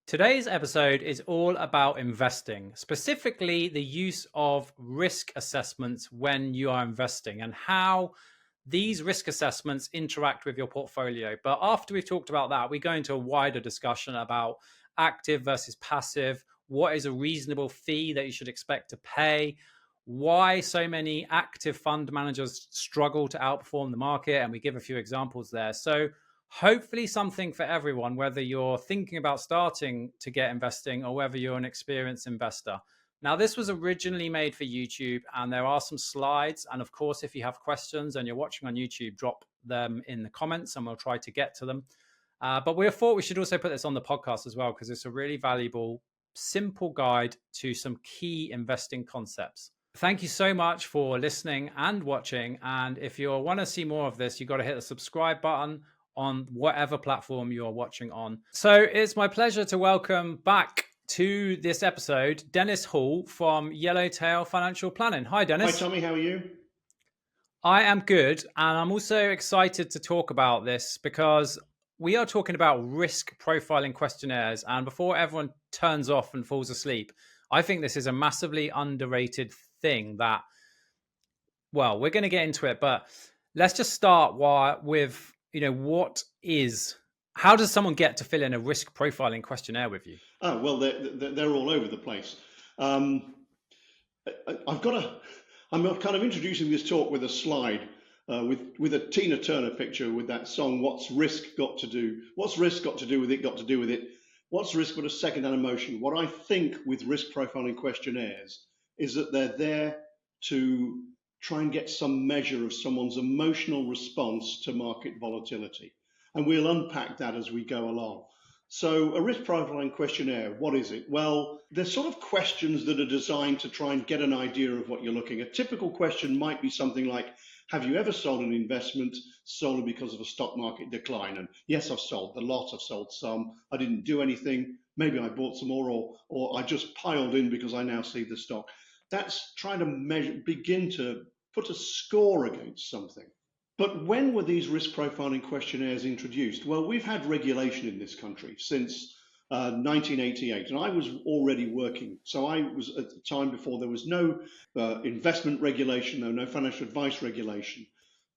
Today's episode is all about investing, specifically the use of risk assessments when you are investing and how these risk assessments interact with your portfolio. But after we've talked about that, we go into a wider discussion about active versus passive, what is a reasonable fee that you should expect to pay, why so many active fund managers struggle to outperform the market, and we give a few examples there. So hopefully something for everyone, whether you're thinking about starting to get investing or whether you're an experienced investor. Now, this was originally made for YouTube, and there are some slides. And of course, if you have questions and you're watching on YouTube, drop them in the comments and we'll try to get to them. But we thought we should also put this on the podcast as well, because it's a really valuable, simple guide to some key investing concepts. Thank you so much for listening and watching. And if you want to see more of this, you've got to hit the subscribe button on whatever platform you're watching on. So it's my pleasure to welcome back to this episode, Dennis Hall from Yellowtail Financial Planning. Hi, Dennis. Hi, Tommy. How are you? I am good. And I'm also excited to talk about this because we are talking about risk profiling questionnaires. And before everyone turns off and falls asleep, I think this is a massively underrated thing that, well, we're going to get into it, but let's just start with, how does someone get to fill in a risk profiling questionnaire with you? Oh, well, they're all over the place. I'm kind of introducing this talk with a slide with a Tina Turner picture with that song, What's Risk Got to Do? What's risk got to do with it? Got to do with it. What's risk but a second-hand emotion? What I think with risk profiling questionnaires is that they're there to try and get some measure of someone's emotional response to market volatility. And we'll unpack that as we go along. So a risk profiling questionnaire, what is it? Well, they're sort of questions that are designed to try and get an idea of what you're looking at. A typical question might be something like, have you ever sold an investment solely because of a stock market decline? And yes, I've sold a lot, I've sold some, I didn't do anything, maybe I bought some more, or I just piled in because I now see the stock. That's trying to begin to put a score against something. But when were these risk profiling questionnaires introduced? Well, we've had regulation in this country since 1988, and I was already working. So I was at the time before there was no investment regulation, no financial advice regulation.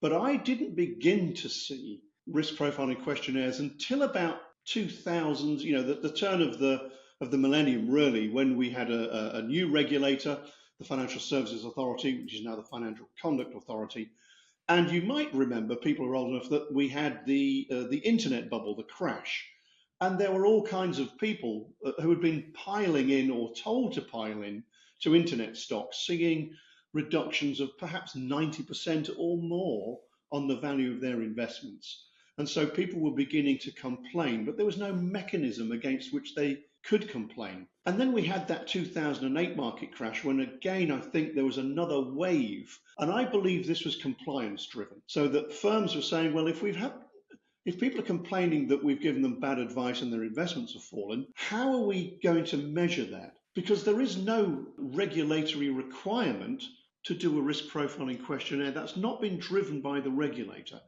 But I didn't begin to see risk profiling questionnaires until about 2000, the turn of the millennium, really, when we had a new regulator, the Financial Services Authority, which is now the Financial Conduct Authority. And you might remember, people are old enough, that we had the internet bubble, the crash. And there were all kinds of people who had been piling in or told to pile in to internet stocks, seeing reductions of perhaps 90% or more on the value of their investments. And so people were beginning to complain, but there was no mechanism against which they could complain. And then we had that 2008 market crash when, again, I think there was another wave. And I believe this was compliance driven. So that firms were saying, well, if people are complaining that we've given them bad advice and their investments have fallen, how are we going to measure that? Because there is no regulatory requirement to do a risk profiling questionnaire. That's not been driven by the regulator.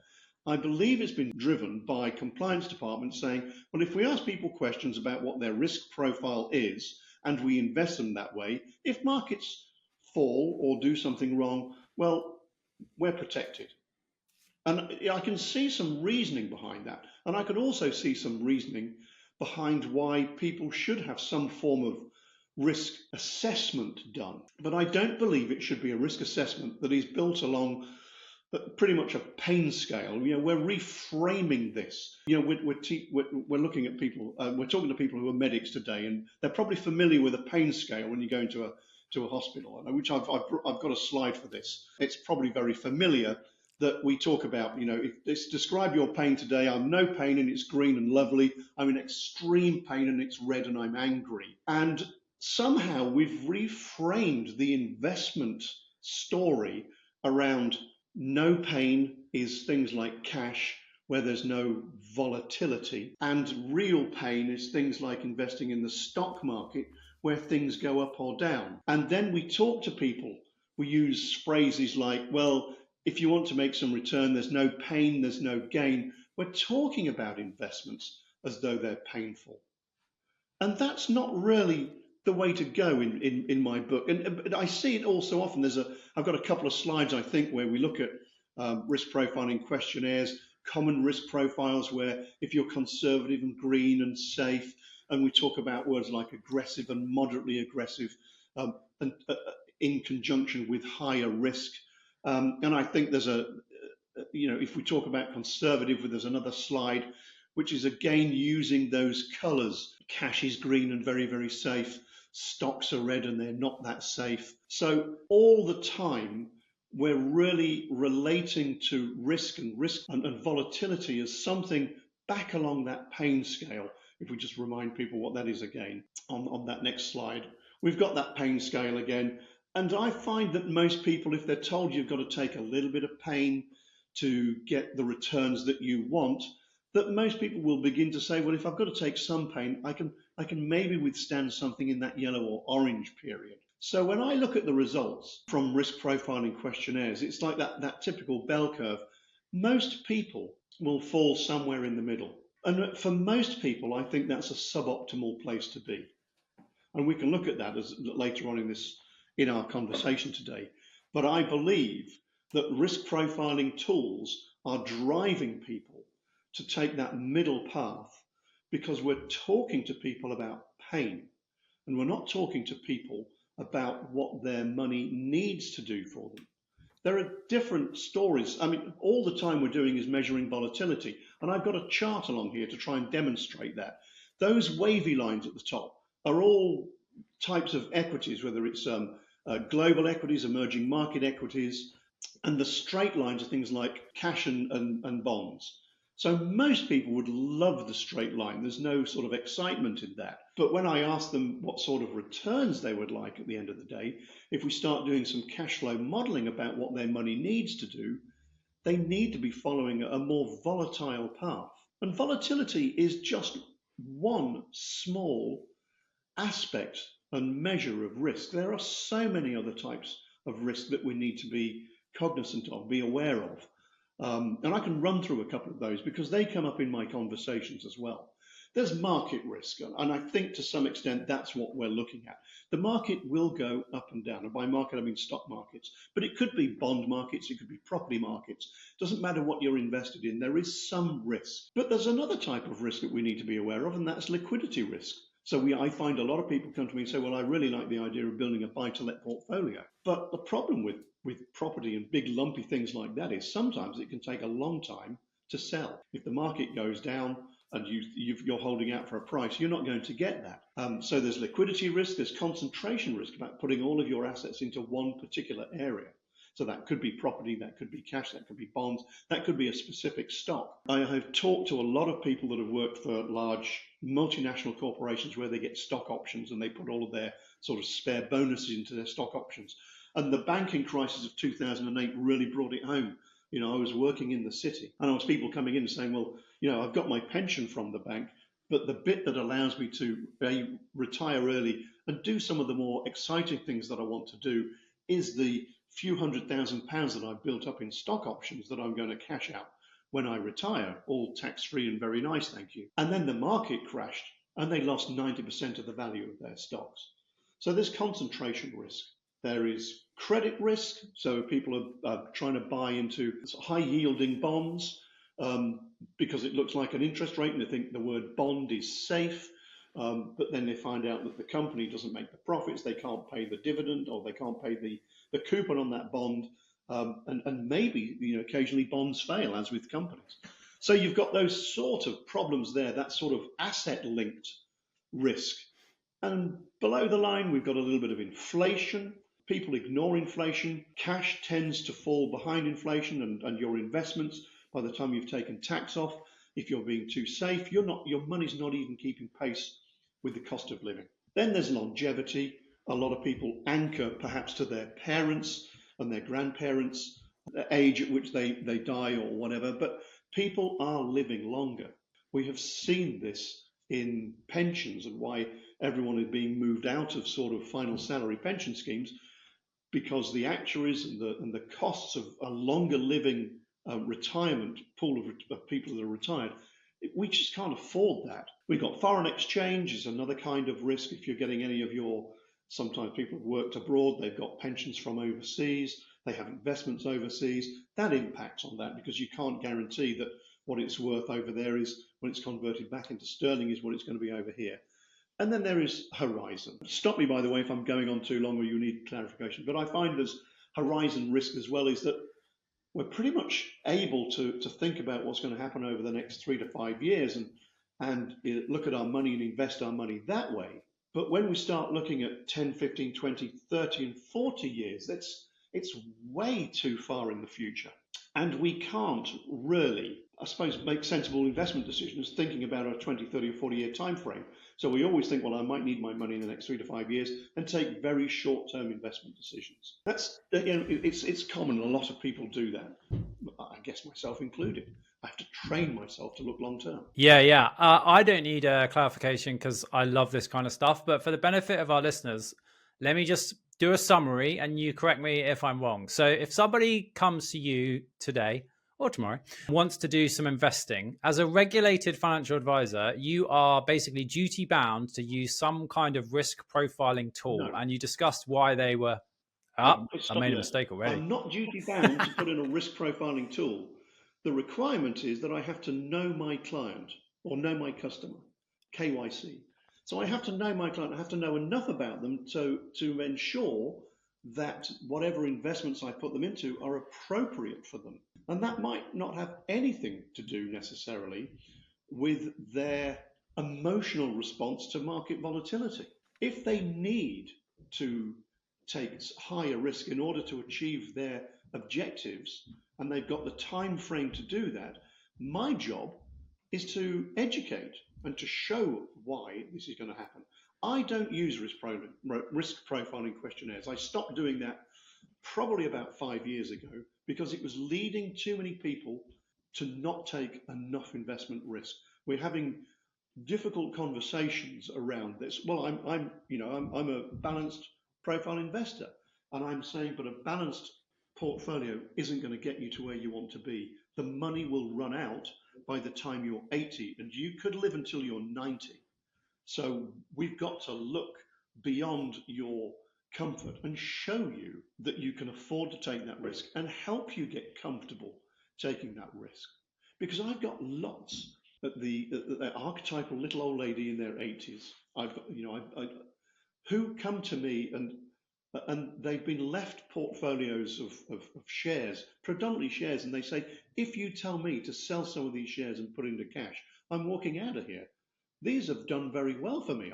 I believe it's been driven by compliance departments saying, well, if we ask people questions about what their risk profile is and we invest them that way, if markets fall or do something wrong, well, we're protected. And I can see some reasoning behind that. And I could also see some reasoning behind why people should have some form of risk assessment done. But I don't believe it should be a risk assessment that is built along pretty much a pain scale. We're reframing this. We're looking at people. We're talking to people who are medics today, and they're probably familiar with a pain scale when you go into a hospital. Which I've got a slide for this. It's probably very familiar that we talk about. If it's describe your pain today. I'm no pain and it's green and lovely. I'm in extreme pain and it's red and I'm angry. And somehow we've reframed the investment story around no pain is things like cash, where there's no volatility, and real pain is things like investing in the stock market, where things go up or down. And then we talk to people, we use phrases like, well, if you want to make some return, there's no pain, there's no gain. We're talking about investments as though they're painful. And that's not really the way to go in my book. And I see it all so often. I've got a couple of slides, I think, where we look at risk profiling questionnaires, common risk profiles, where if you're conservative and green and safe, and we talk about words like aggressive and moderately aggressive, and in conjunction with higher risk. And I think if we talk about conservative, there's another slide, which is again using those colors. Cash is green and very, very safe. Stocks are red and they're not that safe. So all the time, we're really relating to risk and volatility as something back along that pain scale. If we just remind people what that is again on that next slide, we've got that pain scale again. And I find that most people, if they're told you've got to take a little bit of pain to get the returns that you want, that most people will begin to say, well, if I've got to take some pain, I can maybe withstand something in that yellow or orange period. So when I look at the results from risk profiling questionnaires, it's like that typical bell curve. Most people will fall somewhere in the middle. And for most people, I think that's a suboptimal place to be. And we can look at that as later on in our conversation today. But I believe that risk profiling tools are driving people to take that middle path, because we're talking to people about pain, and we're not talking to people about what their money needs to do for them. There are different stories. I mean, all the time we're doing is measuring volatility, and I've got a chart along here to try and demonstrate that. Those wavy lines at the top are all types of equities, whether it's global equities, emerging market equities, and the straight lines are things like cash and bonds. So most people would love the straight line. There's no sort of excitement in that. But when I ask them what sort of returns they would like at the end of the day, if we start doing some cash flow modeling about what their money needs to do, they need to be following a more volatile path. And volatility is just one small aspect and measure of risk. There are so many other types of risk that we need to be cognizant of, be aware of. And I can run through a couple of those because they come up in my conversations as well. There's market risk, and I think to some extent that's what we're looking at. The market will go up and down, and by market I mean stock markets, but it could be bond markets, it could be property markets. Doesn't matter what you're invested in, there is some risk. But there's another type of risk that we need to be aware of, and that's liquidity risk. So I find a lot of people come to me and say, well, I really like the idea of building a buy-to-let portfolio. But the problem with property and big lumpy things like that is sometimes it can take a long time to sell. If the market goes down and you're holding out for a price, you're not going to get that. So there's liquidity risk, there's concentration risk about putting all of your assets into one particular area. So that could be property, that could be cash, that could be bonds, that could be a specific stock. I have talked to a lot of people that have worked for large multinational corporations where they get stock options and they put all of their sort of spare bonuses into their stock options. And the banking crisis of 2008 really brought it home. I was working in the city and I was people coming in and saying, well, I've got my pension from the bank, but the bit that allows me to retire early and do some of the more exciting things that I want to do is the few £100,000 that I've built up in stock options that I'm going to cash out when I retire, all tax-free and very nice, thank you. And then the market crashed and they lost 90% of the value of their stocks. So there's concentration risk. There is credit risk. So people are trying to buy into high-yielding bonds because it looks like an interest rate and they think the word bond is safe. But then they find out that the company doesn't make the profits, they can't pay the dividend, or they can't pay the coupon on that bond, and maybe occasionally bonds fail, as with companies. So you've got those sort of problems there, that sort of asset-linked risk. And below the line, we've got a little bit of inflation. People ignore inflation. Cash tends to fall behind inflation, and your investments, by the time you've taken tax off, if you're being too safe, your money's not even keeping pace with the cost of living. Then there's longevity. A lot of people anchor perhaps to their parents and their grandparents, the age at which they die or whatever, but people are living longer. We have seen this in pensions and why everyone is being moved out of sort of final salary pension schemes, because the actuaries and the costs of a longer living retirement pool of people that are retired, we just can't afford that. We've got foreign exchange is another kind of risk. If you're getting any of your, sometimes people have worked abroad, they've got pensions from overseas, they have investments overseas. That impacts on that because you can't guarantee that what it's worth over there is, when it's converted back into sterling, is what it's going to be over here. And then there is horizon. Stop me, by the way, if I'm going on too long or you need clarification. But I find there's horizon risk as well, is that we're pretty much able to think about what's going to happen over the next 3 to 5 years and look at our money and invest our money that way. But when we start looking at 10, 15, 20, 30 and 40 years, it's way too far in the future. And we can't really, I suppose, make sensible investment decisions thinking about a 20, 30 or 40 year time frame. So we always think, well, I might need my money in the next 3 to 5 years, and take very short-term investment decisions. That's, it's common. A lot of people do that. I guess myself included. I have to train myself to look long-term. Yeah. I don't need a clarification because I love this kind of stuff. But for the benefit of our listeners, let me just do a summary and you correct me if I'm wrong. So if somebody comes to you today or tomorrow, wants to do some investing, as a regulated financial advisor, you are basically duty bound to use some kind of risk profiling tool. No. And you discussed why they were I made a mistake already. I'm not duty bound to put in a risk profiling tool. The requirement is that I have to know my client or know my customer, KYC. So I have to know my client. I have to know enough about them to ensure that whatever investments I put them into are appropriate for them. And that might not have anything to do necessarily with their emotional response to market volatility. If they need to take higher risk in order to achieve their objectives, and they've got the time frame to do that, my job is to educate and to show why this is going to happen. I don't use risk profiling questionnaires. I stopped doing that probably about 5 years ago because it was leading too many people to not take enough investment risk. We're having difficult conversations around this. Well, I'm a balanced profile investor, and I'm saying, but a balanced portfolio isn't going to get you to where you want to be. The money will run out by the time you're 80, and you could live until you're 90. So we've got to look beyond your comfort and show you that you can afford to take that risk and help you get comfortable taking that risk. Because I've got lots at the archetypal little old lady in their 80s. Who come to me and they've been left portfolios of shares, predominantly shares, and they say, if you tell me to sell some of these shares and put into cash, I'm walking out of here. These have done very well for me.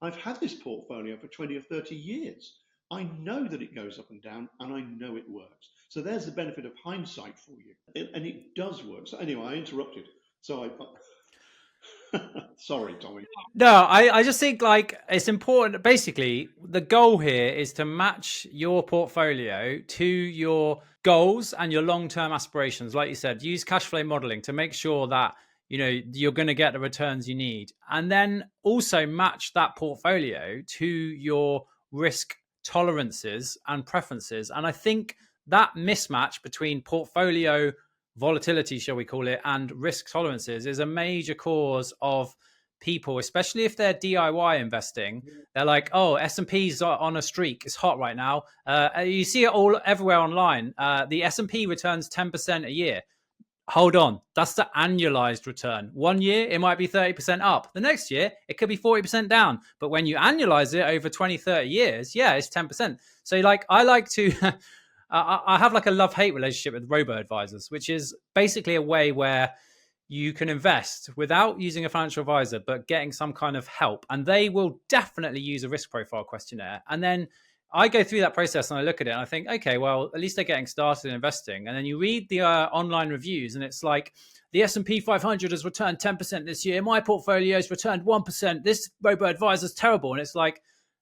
I've had this portfolio for 20 or 30 years. I know that it goes up and down, and I know it works. So there's the benefit of hindsight for you, and it does work. So anyway, I interrupted. So sorry, Tommy. No, I just think it's important. Basically, the goal here is to match your portfolio to your goals and your long-term aspirations. Like you said, use cash flow modeling to make sure that you're going to get the returns you need, and then also match that portfolio to your risk tolerances and preferences. And I think that mismatch between portfolio volatility, shall we call it, and risk tolerances is a major cause of people, especially if they're DIY investing. They're like, oh, S&P's on a streak. It's hot right now. You see it all everywhere online. The S&P returns 10% a year. Hold on. That's the annualized return. 1 year, it might be 30% up. The next year, it could be 40% down. But when you annualize it over 20, 30 years, yeah, it's 10%. So I like to... I have a love-hate relationship with robo-advisors, which is basically a way where you can invest without using a financial advisor, but getting some kind of help. And they will definitely use a risk profile questionnaire. And then I go through that process and I look at it and I think, okay, well, at least they're getting started in investing. And then you read the online reviews and it's like, the S&P 500 has returned 10% this year. My portfolio has returned 1%. This robo-advisor is terrible. And it's like,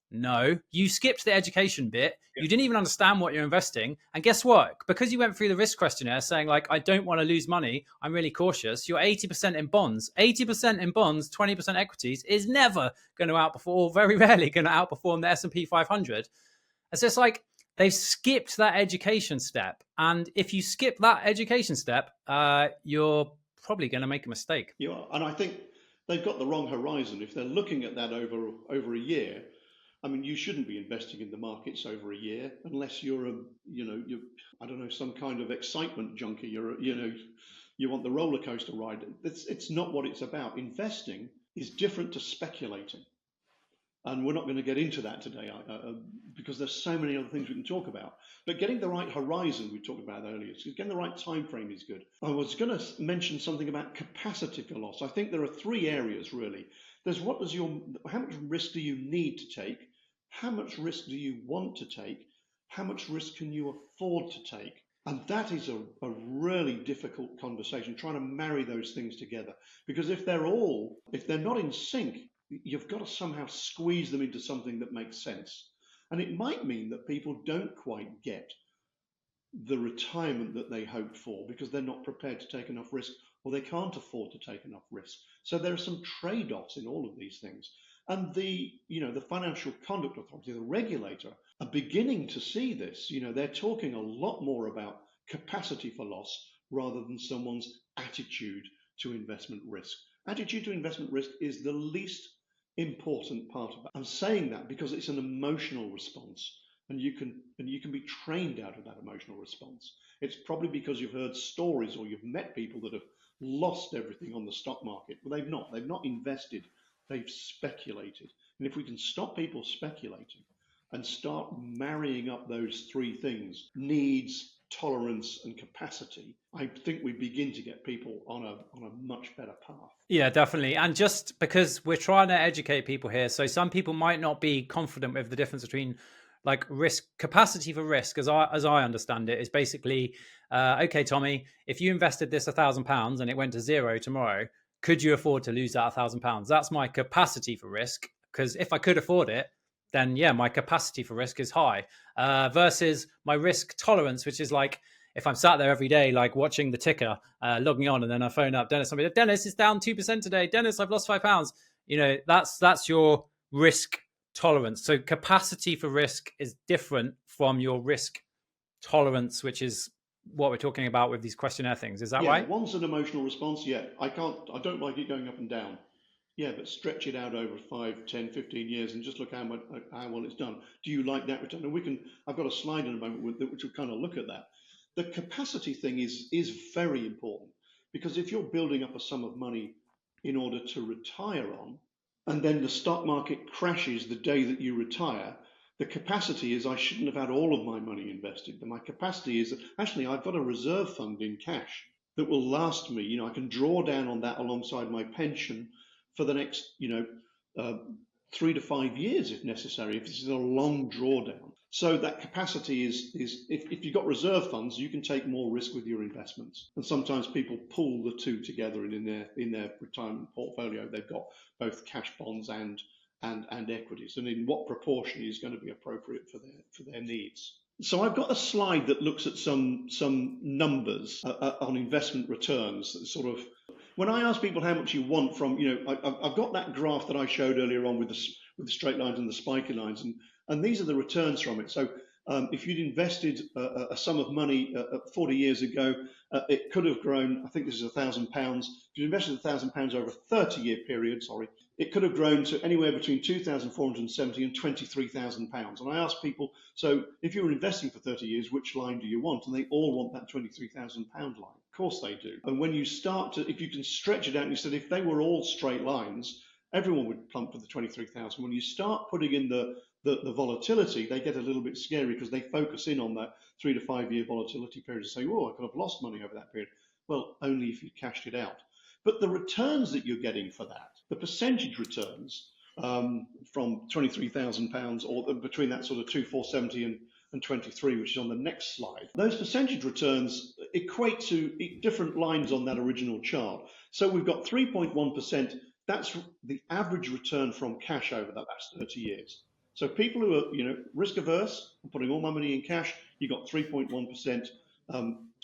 no, you skipped the education bit. You didn't even understand what you're investing. And guess what? Because you went through the risk questionnaire saying I don't want to lose money, I'm really cautious. You're 80% in bonds. 80% in bonds, 20% equities is never going to outperform, or very rarely going to outperform the S&P 500. It's just they've skipped that education step. And if you skip that education step, you're probably going to make a mistake. You are. And I think they've got the wrong horizon. If they're looking at that over a year, I mean, you shouldn't be investing in the markets over a year unless you're I don't know, some kind of excitement junkie. You want the roller coaster ride. It's not what it's about. Investing is different to speculating. And we're not going to get into that today because there's so many other things we can talk about. But getting the right horizon, we talked about earlier, so getting the right time frame is good. I was going to mention something about capacity for loss. I think there are three areas really. There's how much risk do you need to take? How much risk do you want to take? How much risk can you afford to take? And that is a really difficult conversation, trying to marry those things together. Because if they're not in sync, you've got to somehow squeeze them into something that makes sense. And it might mean that people don't quite get the retirement that they hoped for because they're not prepared to take enough risk, or they can't afford to take enough risk. So there are some trade-offs in all of these things. And the Financial Conduct Authority, the regulator, are beginning to see this. They're talking a lot more about capacity for loss rather than someone's attitude to investment risk. Attitude to investment risk is the least important part of it. I'm saying that because it's an emotional response, and you can be trained out of that emotional response. It's probably because you've heard stories or you've met people that have lost everything on the stock market. Well, they've not invested, they've speculated. And if we can stop people speculating and start marrying up those three things, needs, tolerance, and capacity, I think we begin to get people on a much better path. Yeah, definitely. And just because we're trying to educate people here, so some people might not be confident with the difference between like risk, capacity for risk, as I understand it, is basically, okay, Tommy, if you invested this £1,000 and it went to zero tomorrow, could you afford to lose that £1,000? That's my capacity for risk. Because if I could afford it, then yeah, my capacity for risk is high. Versus my risk tolerance, which is like, if I'm sat there every day, like watching the ticker, logging on, and then I phone up Dennis, somebody, Dennis, it's down 2% today. Dennis, I've lost £5. That's your risk tolerance. So capacity for risk is different from your risk tolerance, which is what we're talking about with these questionnaire things. Is that right? One's an emotional response. Yeah, I don't like it going up and down. Yeah, but stretch it out over 5, 10, 15 years and just look how well it's done. Do you like that return? And I've got a slide in a moment which will kind of look at that. The capacity thing is very important, because if you're building up a sum of money in order to retire on, and then the stock market crashes the day that you retire, the capacity is I shouldn't have had all of my money invested. My capacity is that actually I've got a reserve fund in cash that will last me. I can draw down on that alongside my pension for the next 3 to 5 years if necessary, if this is a long drawdown. So that capacity is if you've got reserve funds, you can take more risk with your investments. And sometimes people pull the two together, and in their retirement portfolio, they've got both cash bonds and equities, and in what proportion is going to be appropriate for their needs. So I've got a slide that looks at some numbers on investment returns. Sort of, when I ask people how much you want from, I've got that graph that I showed earlier on with the straight lines and the spiky lines, and these are the returns from it. So if you'd invested a sum of money 40 years ago, it could have grown. I think this is £1,000. If you invested £1,000 over a 30-year period, it could have grown to anywhere between £2,470 and £23,000. And I asked people, so if you were investing for 30 years, which line do you want? And they all want that £23,000 line. Of course they do. And when you if you can stretch it out, and you said if they were all straight lines, everyone would plump for the 23,000. When you start putting in the volatility, they get a little bit scary because they focus in on that 3 to 5 year volatility period and say, oh, I could have lost money over that period. Well, only if you cashed it out. But the returns that you're getting for that, the percentage returns from £23,000 or between that sort of 2,470 and 23, which is on the next slide, those percentage returns equate to different lines on that original chart. So we've got 3.1%. That's the average return from cash over that last 30 years. So people who are risk averse and putting all my money in cash, you got 3.1%.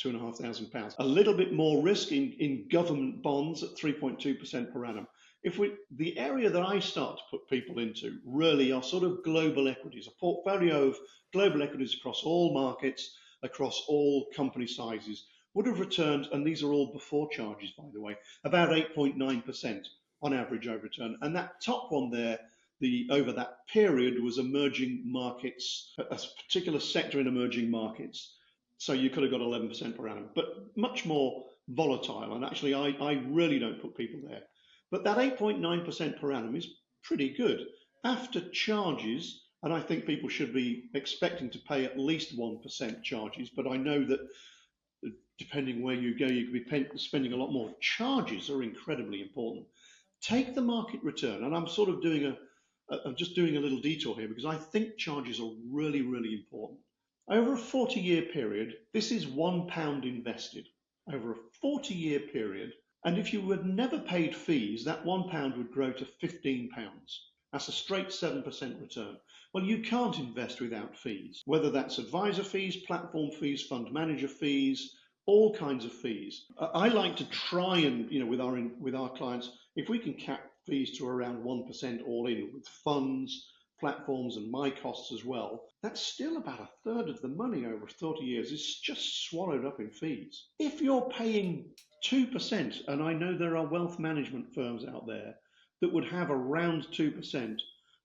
£2,500. A little bit more risk in government bonds at 3.2% per annum. The area that I start to put people into really are sort of global equities, a portfolio of global equities across all markets, across all company sizes, would have returned, and these are all before charges, by the way, about 8.9% on average over return. And that top one there, the over that period, was emerging markets, a particular sector in emerging markets. So you could have got 11% per annum, but much more volatile. And actually, I really don't put people there. But that 8.9% per annum is pretty good after charges. And I think people should be expecting to pay at least 1% charges. But I know that depending where you go, you could be spending a lot more. Charges are incredibly important. Take the market return, and I'm sort of I'm just doing a little detour here because I think charges are really, really important. Over a 40-year period, this is £1 invested over a 40-year period. And if you had never paid fees, that £1 would grow to £15. That's a straight 7% return. Well, you can't invest without fees, whether that's advisor fees, platform fees, fund manager fees, all kinds of fees. I like to try and, with our clients, if we can cap fees to around 1% all in with funds, platforms, and my costs as well, that's still about a third of the money over 30 years is just swallowed up in fees. If you're paying 2%, and I know there are wealth management firms out there that would have around 2%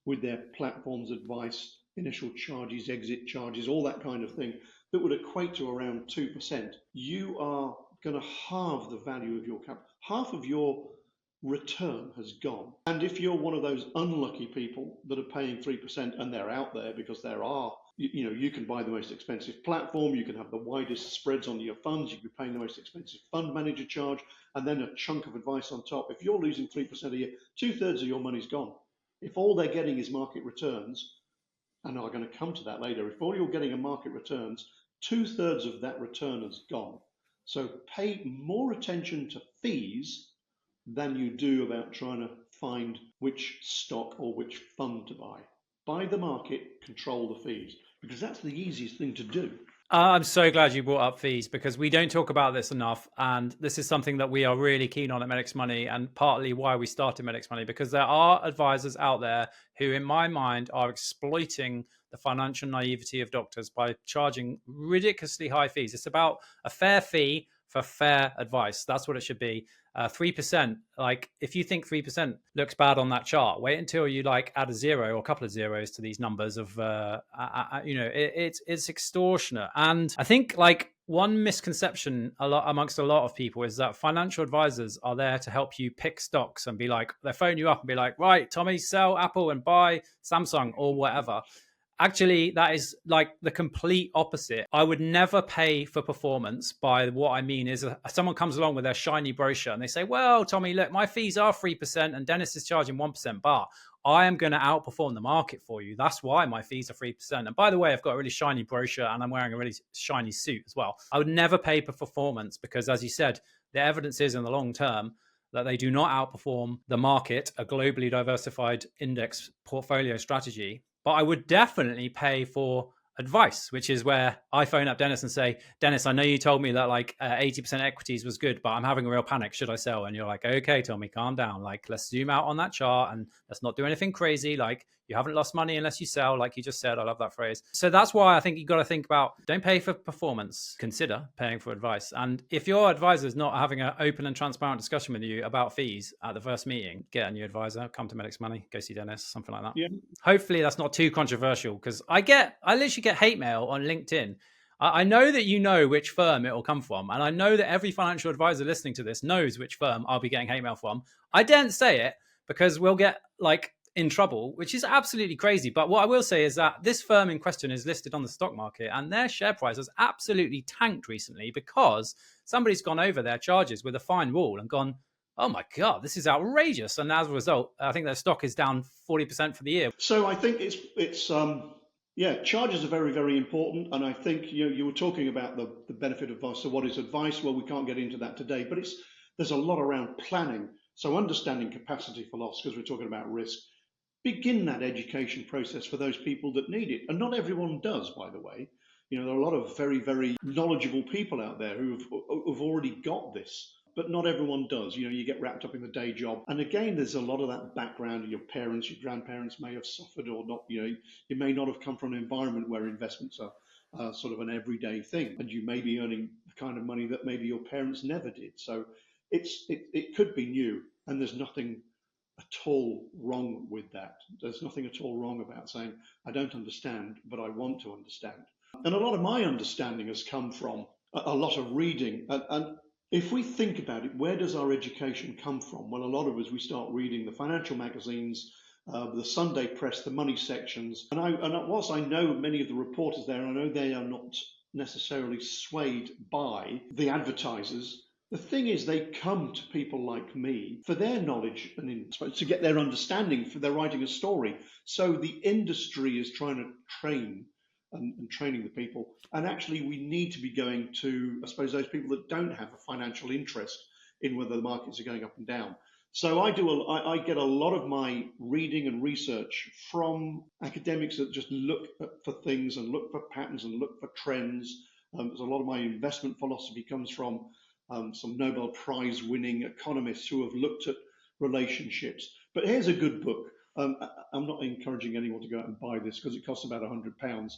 with their platforms, advice, initial charges, exit charges, all that kind of thing, that would equate to around 2%, you are going to halve the value of your capital. Half of your return has gone. And if you're one of those unlucky people that are paying 3%, and they're out there because there are, you can buy the most expensive platform, you can have the widest spreads on your funds, you can be paying the most expensive fund manager charge, and then a chunk of advice on top. If you're losing 3% a year, 2/3 of your money's gone. If all they're getting is market returns, and I'm going to come to that later, if all you're getting are market returns, 2/3 of that return has gone. So pay more attention to fees than you do about trying to find which stock or which fund to buy. Buy the market, control the fees, because that's the easiest thing to do. I'm so glad you brought up fees because we don't talk about this enough. And this is something that we are really keen on at Medix Money, and partly why we started Medix Money, because there are advisors out there who, in my mind, are exploiting the financial naivety of doctors by charging ridiculously high fees. It's about a fair fee for fair advice. That's what it should be. 3%, like if you think 3% looks bad on that chart, wait until you like add a zero or a couple of zeros to these numbers of, it's extortionate. And I think like one misconception amongst a lot of people is that financial advisors are there to help you pick stocks and be like, they phone you up and be like, right, Tommy, sell Apple and buy Samsung or whatever. Actually, that is like the complete opposite. I would never pay for performance. By what I mean is someone comes along with their shiny brochure and they say, well, Tommy, look, my fees are 3% and Dennis is charging 1%, but I am going to outperform the market for you. That's why my fees are 3%. And by the way, I've got a really shiny brochure and I'm wearing a really shiny suit as well. I would never pay for performance because, as you said, the evidence is in the long term that they do not outperform the market, a globally diversified index portfolio strategy. But I would definitely pay for advice, which is where I phone up Dennis and say, Dennis, I know you told me that like 80% equities was good, but I'm having a real panic. Should I sell? And you're like, okay, Tommy, calm down. Like, let's zoom out on that chart and let's not do anything crazy. Like, you haven't lost money unless you sell, like you just said. I love that phrase. So that's why I think you got to think about, don't pay for performance, consider paying for advice. And if your advisor is not having an open and transparent discussion with you about fees at the first meeting, get a new advisor, come to Medix Money, go see Dennis, something like that. Yeah. Hopefully that's not too controversial, because I literally get hate mail on LinkedIn. I know that you know which firm it will come from. And I know that every financial advisor listening to this knows which firm I'll be getting hate mail from. I daren't say it because we'll get like in trouble, which is absolutely crazy. But what I will say is that this firm in question is listed on the stock market and their share price has absolutely tanked recently because somebody's gone over their charges with a fine rule and gone, oh my God, this is outrageous. And as a result, I think their stock is down 40% for the year. So I think charges are very, very important. And I think you were talking about the benefit of advice. So what is advice? Well, we can't get into that today, but there's a lot around planning. So understanding capacity for loss, because we're talking about risk. Begin that education process for those people that need it. And not everyone does, by the way. There are a lot of very, very knowledgeable people out there who've already got this, but not everyone does. You get wrapped up in the day job. And again, there's a lot of that background. Your parents, your grandparents may have suffered or not. You may not have come from an environment where investments are sort of an everyday thing. And you may be earning the kind of money that maybe your parents never did. So it could be new, and there's nothing at all wrong with that. There's nothing at all wrong about saying, I don't understand, but I want to understand. And a lot of my understanding has come from a lot of reading. And if we think about it, where does our education come from? Well, a lot of us, we start reading the financial magazines, the Sunday press, the money sections. And whilst I know many of the reporters there, I know they are not necessarily swayed by the advertisers. The thing is, they come to people like me for their knowledge and to get their understanding, for their writing a story. So the industry is trying to train and training the people. And actually, we need to be going to, I suppose, those people that don't have a financial interest in whether the markets are going up and down. So I get a lot of my reading and research from academics that just look for things and look for patterns and look for trends. So a lot of my investment philosophy comes from some Nobel Prize winning economists who have looked at relationships. But here's a good book. I'm not encouraging anyone to go out and buy this because it costs about £100.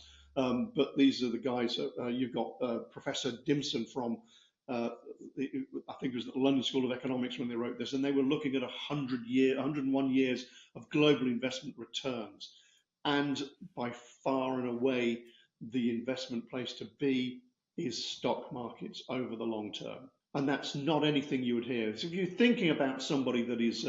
But these are the guys. You've got Professor Dimson from, I think it was the London School of Economics when they wrote this, and they were looking at 101 years of global investment returns. And by far and away, the investment place to be is stock markets over the long term. And that's not anything you would hear. So if you're thinking about somebody that is,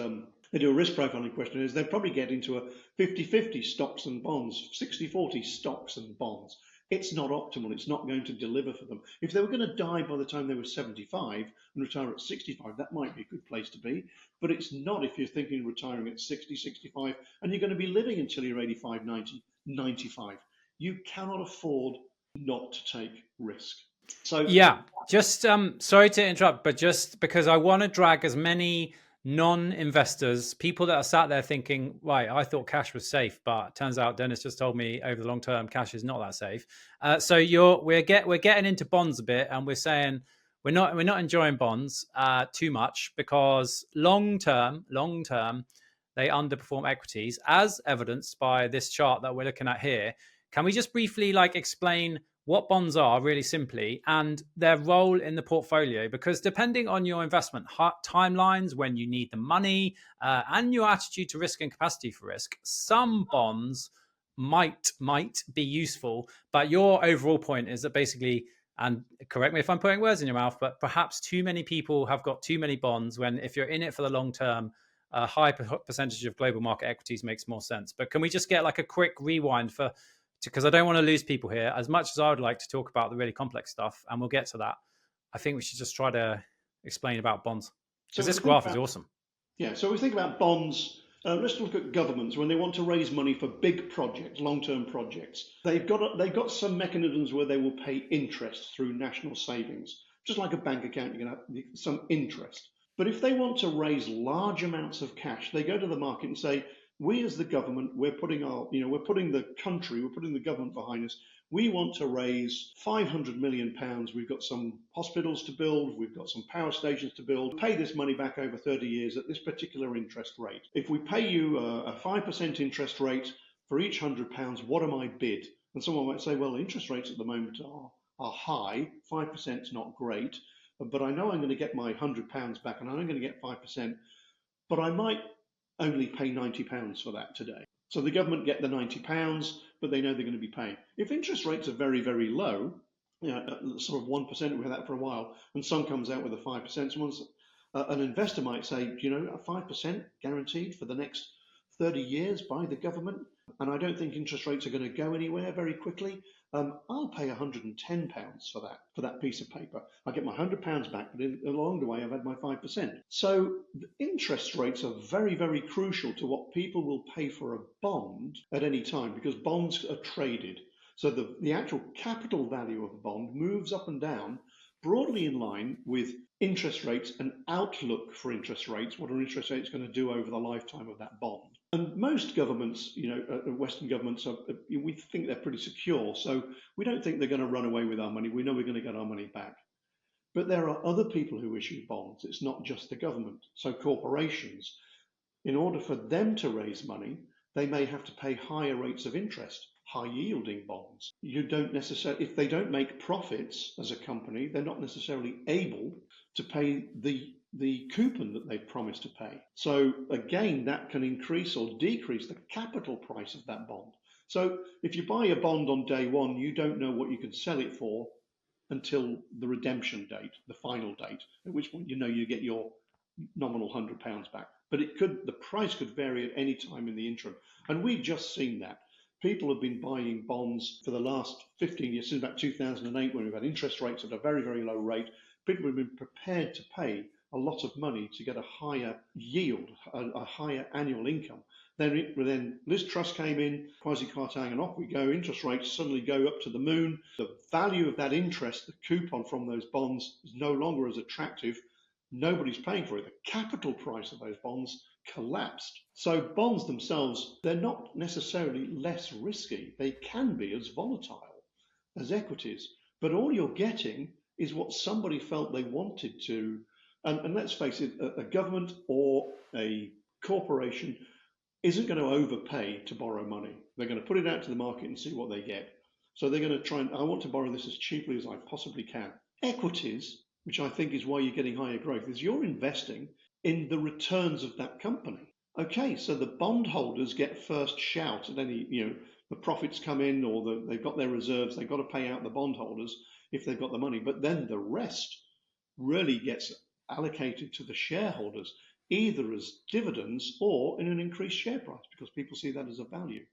they do a risk profiling questionnaires, they'll probably get into a 50-50 stocks and bonds, 60-40 stocks and bonds. It's not optimal. It's not going to deliver for them. If they were going to die by the time they were 75 and retire at 65, that might be a good place to be. But it's not if you're thinking of retiring at 60, 65, and you're going to be living until you're 85, 90, 95. You cannot afford not to take risk. So yeah, just sorry to interrupt, but just because I want to drag as many non-investors, people that are sat there thinking, right, I thought cash was safe, but turns out Dennis just told me over the long term cash is not that safe. So we're getting into bonds a bit, and we're saying we're not enjoying bonds too much because long term they underperform equities, as evidenced by this chart that we're looking at here. Can we just briefly explain what bonds are really simply and their role in the portfolio? Because depending on your investment timelines, when you need the money, and your attitude to risk and capacity for risk, some bonds might be useful. But your overall point is that basically, and correct me if I'm putting words in your mouth, but perhaps too many people have got too many bonds, when if you're in it for the long term, a high percentage of global market equities makes more sense. But can we just get a quick rewind because I don't want to lose people here. As much as I would like to talk about the really complex stuff, and we'll get to that, I think we should just try to explain about bonds, because this graph is awesome. Yeah, so we think about bonds. Let's look at governments when they want to raise money for big projects, long-term projects. They've got some mechanisms where they will pay interest through national savings, just like a bank account. You can have some interest. But if they want to raise large amounts of cash, they go to the market and say, we as the government, we're putting the government behind us. We want to raise £500 million. We've got some hospitals to build. We've got some power stations to build. Pay this money back over 30 years at this particular interest rate. If we pay you a 5% interest rate for each £100, what am I bid? And someone might say, well, interest rates at the moment are high. 5% is not great, but I know I'm going to get my £100 back, and I'm going to get 5%, but I might only pay £90 for that today. So the government get the £90, but they know they're going to be paying. If interest rates are very, very low, sort of 1%, we've had that for a while, and some comes out with a 5%, an investor might say, a 5% guaranteed for the next 30 years by the government, and I don't think interest rates are going to go anywhere very quickly. I'll pay £110 for that piece of paper. I get my £100 back, but along the way I've had my 5%. So the interest rates are very, very crucial to what people will pay for a bond at any time, because bonds are traded. So the actual capital value of a bond moves up and down broadly in line with interest rates and outlook for interest rates. What are interest rates going to do over the lifetime of that bond? And most governments, Western governments, we think they're pretty secure. So we don't think they're going to run away with our money. We know we're going to get our money back. But there are other people who issue bonds. It's not just the government. So corporations, in order for them to raise money, they may have to pay higher rates of interest, high yielding bonds. You don't necessarily, if they don't make profits as a company, they're not necessarily able to pay the the coupon that they promised to pay. So again, that can increase or decrease the capital price of that bond. So if you buy a bond on day one, you don't know what you can sell it for until the redemption date, the final date, at which point you know you get your nominal £100 back. But the price could vary at any time in the interim. And we've just seen that. People have been buying bonds for the last 15 years, since about 2008, when we've had interest rates at a very, very low rate. People have been prepared to pay a lot of money to get a higher yield, a higher annual income. Then Liz Truss came in, quasi-Kwarteng, and off we go. Interest rates suddenly go up to the moon. The value of that interest, the coupon from those bonds, is no longer as attractive. Nobody's paying for it. The capital price of those bonds collapsed. So bonds themselves, they're not necessarily less risky. They can be as volatile as equities. But all you're getting is what somebody felt they wanted to. And let's face it, a government or a corporation isn't going to overpay to borrow money. They're going to put it out to the market and see what they get. So they're going to try I want to borrow this as cheaply as I possibly can. Equities, which I think is why you're getting higher growth, is you're investing in the returns of that company. Okay, so the bondholders get first shout at any, the profits come in or they've got their reserves, they've got to pay out the bondholders if they've got the money. But then the rest really gets allocated to the shareholders, either as dividends or in an increased share price, because people see that as a value.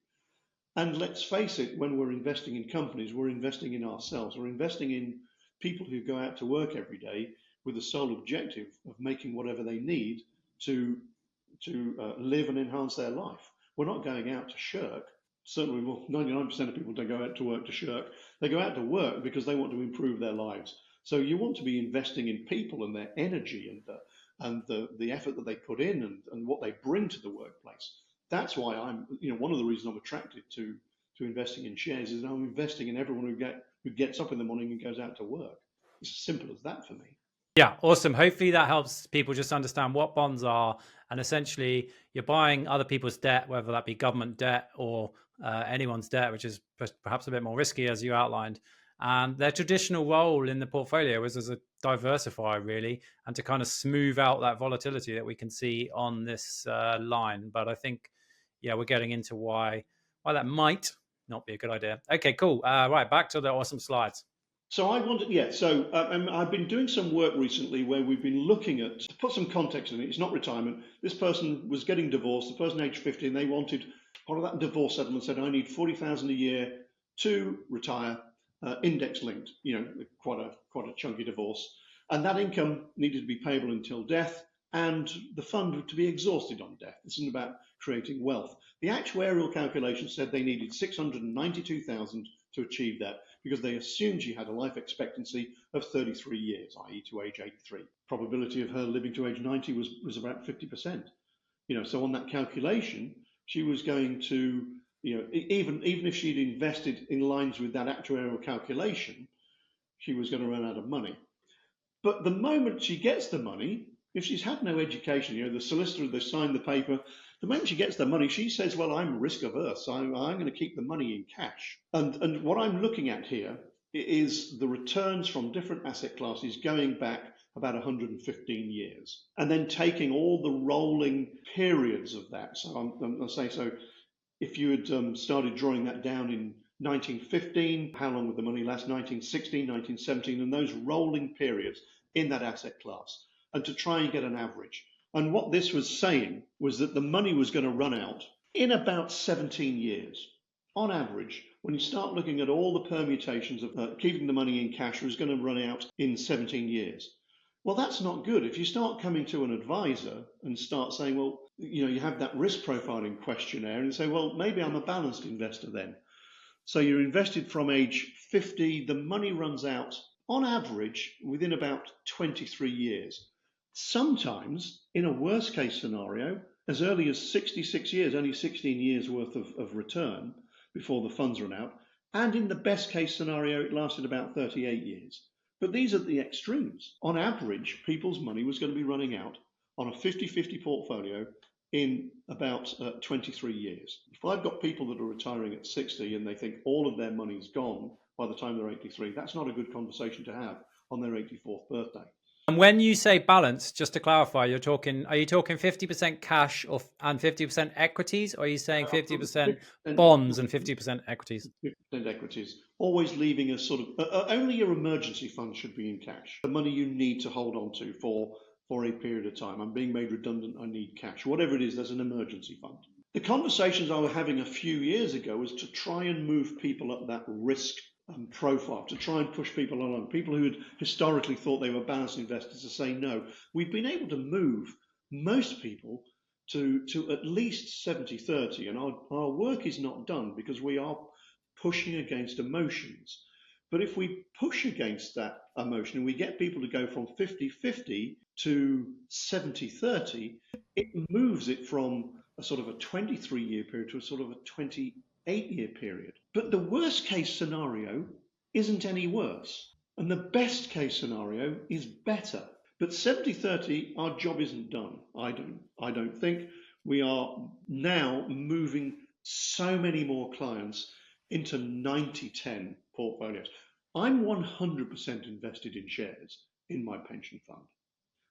And let's face it, when we're investing in companies, we're investing in ourselves. We're investing in people who go out to work every day with the sole objective of making whatever they need to live and enhance their life. We're not going out to shirk. Certainly, 99% of people don't go out to work to shirk. They go out to work because they want to improve their lives. So you want to be investing in people and their energy and the effort that they put in and what they bring to the workplace. That's why one of the reasons I'm attracted to investing in shares is I'm investing in everyone who gets up in the morning and goes out to work. It's as simple as that for me. Yeah, awesome. Hopefully that helps people just understand what bonds are. And essentially, you're buying other people's debt, whether that be government debt or anyone's debt, which is perhaps a bit more risky, as you outlined. And their traditional role in the portfolio is as a diversifier, really, and to kind of smooth out that volatility that we can see on this line. But I think, we're getting into why that might not be a good idea. Okay, cool. Right, back to the awesome slides. So I've been doing some work recently where we've been looking at, to put some context in it, it's not retirement. This person was getting divorced, the person aged 50, and they wanted part of that divorce settlement, said, I need 40,000 a year to retire, index linked, quite a chunky divorce. And that income needed to be payable until death and the fund to be exhausted on death. This isn't about creating wealth. The actuarial calculation said they needed 692,000 to achieve that, because they assumed she had a life expectancy of 33 years, i.e. to age 83. Probability of her living to age 90 was about 50%. So on that calculation, she was going to, even if she'd invested in lines with that actuarial calculation, she was going to run out of money. But the moment she gets the money, if she's had no education, the solicitor, they signed the paper, the moment she gets the money, she says, well, I'm risk averse. I'm going to keep the money in cash. And what I'm looking at here is the returns from different asset classes going back about 115 years, and then taking all the rolling periods of that. So I'll say, so if you had started drawing that down in 1915, how long would the money last? 1916, 1917, and those rolling periods in that asset class, and to try and get an average. And what this was saying was that the money was going to run out in about 17 years. On average, when you start looking at all the permutations of keeping the money in cash, was going to run out in 17 years. Well, that's not good. If you start coming to an advisor and start saying, well, you have that risk profiling questionnaire and say, well, maybe I'm a balanced investor then. So you're invested from age 50, the money runs out on average within about 23 years. Sometimes, in a worst case scenario, as early as 66 years, only 16 years worth of return before the funds run out. And in the best case scenario, it lasted about 38 years. But these are the extremes. On average, people's money was going to be running out on a 50-50 portfolio in about 23 years. If I've got people that are retiring at 60 and they think all of their money's gone by the time they're 83, that's not a good conversation to have on their 84th birthday. And when you say balance, just to clarify, are you talking 50% cash and 50% equities, or are you saying 50% bonds and 50% equities? 50% equities, always leaving a sort of, only your emergency fund should be in cash. The money you need to hold on to for a period of time. I'm being made redundant, I need cash. Whatever it is, there's an emergency fund. The conversations I was having a few years ago was to try and move people up that risk profile, to try and push people along. People who had historically thought they were balanced investors to say no. We've been able to move most people to at least 70-30, and our work is not done because we are pushing against emotions. But if we push against that emotion and we get people to go from 50-50 to 70-30, it moves it from a sort of a 23-year period to a sort of a 28-year period. But the worst case scenario isn't any worse. And the best case scenario is better. But 70-30, our job isn't done. I don't think. We are now moving so many more clients into 90-10 portfolios. I'm 100% invested in shares in my pension fund.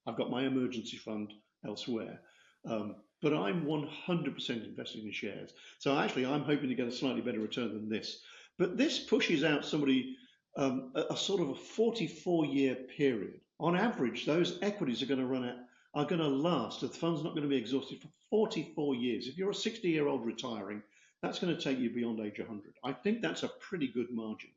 I've got my emergency fund elsewhere, but I'm 100% invested in shares. So actually, I'm hoping to get a slightly better return than this. But this pushes out somebody a sort of a 44-year period. On average, those equities are going to last. The fund's not going to be exhausted for 44 years. If you're a 60-year-old retiring, that's going to take you beyond age 100. I think that's a pretty good margin.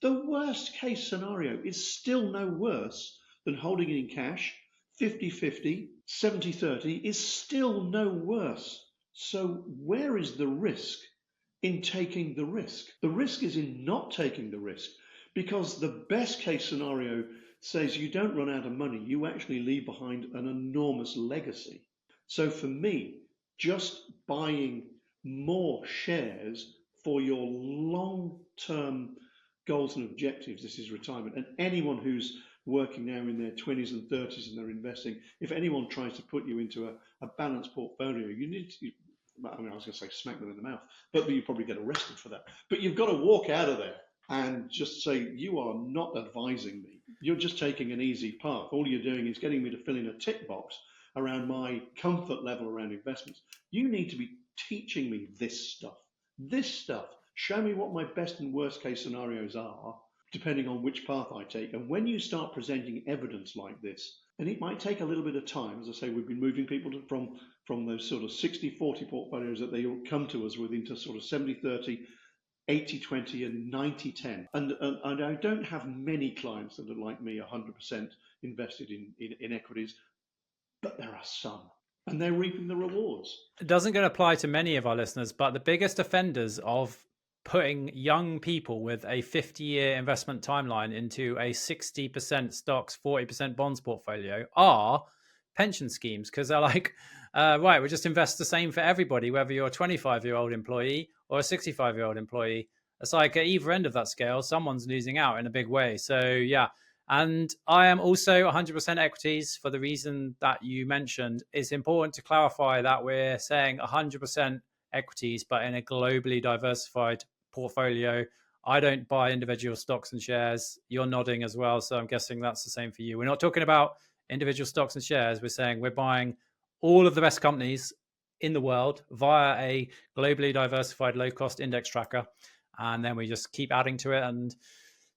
The worst case scenario is still no worse than holding it in cash. 50-50, 70-30 is still no worse. So where is the risk in taking the risk? The risk is in not taking the risk, because the best case scenario says you don't run out of money, you actually leave behind an enormous legacy. So for me, just buying more shares for your long-term goals and objectives, this is retirement. And anyone who's working now in their 20s and 30s and they're investing, if anyone tries to put you into a balanced portfolio, you need to, I was going to say smack them in the mouth, but you probably get arrested for that. But you've got to walk out of there and just say, you are not advising me. You're just taking an easy path. All you're doing is getting me to fill in a tick box around my comfort level around investments. You need to be teaching me this stuff. This stuff. Show me what my best and worst case scenarios are, depending on which path I take. And when you start presenting evidence like this, and it might take a little bit of time, as I say, we've been moving people from those sort of 60-40 portfolios that they all come to us with into sort of 70-30, 80-20 and 90-10. And I don't have many clients that are like me, 100% invested in equities, but there are some. And they're reaping the rewards. It doesn't going to apply to many of our listeners, but the biggest offenders of putting young people with a 50-year investment timeline into a 60% stocks, 40% bonds portfolio are pension schemes, because they're like, right, we'll just invest the same for everybody, whether you're a 25-year-old employee or a 65-year-old employee. It's like at either end of that scale, someone's losing out in a big way. So yeah. And I am also 100% equities for the reason that you mentioned. It's important to clarify that we're saying 100% equities, but in a globally diversified portfolio. I don't buy individual stocks and shares. You're nodding as well, so I'm guessing that's the same for you. We're not talking about individual stocks and shares. We're saying we're buying all of the best companies in the world via a globally diversified low-cost index tracker, and then we just keep adding to it and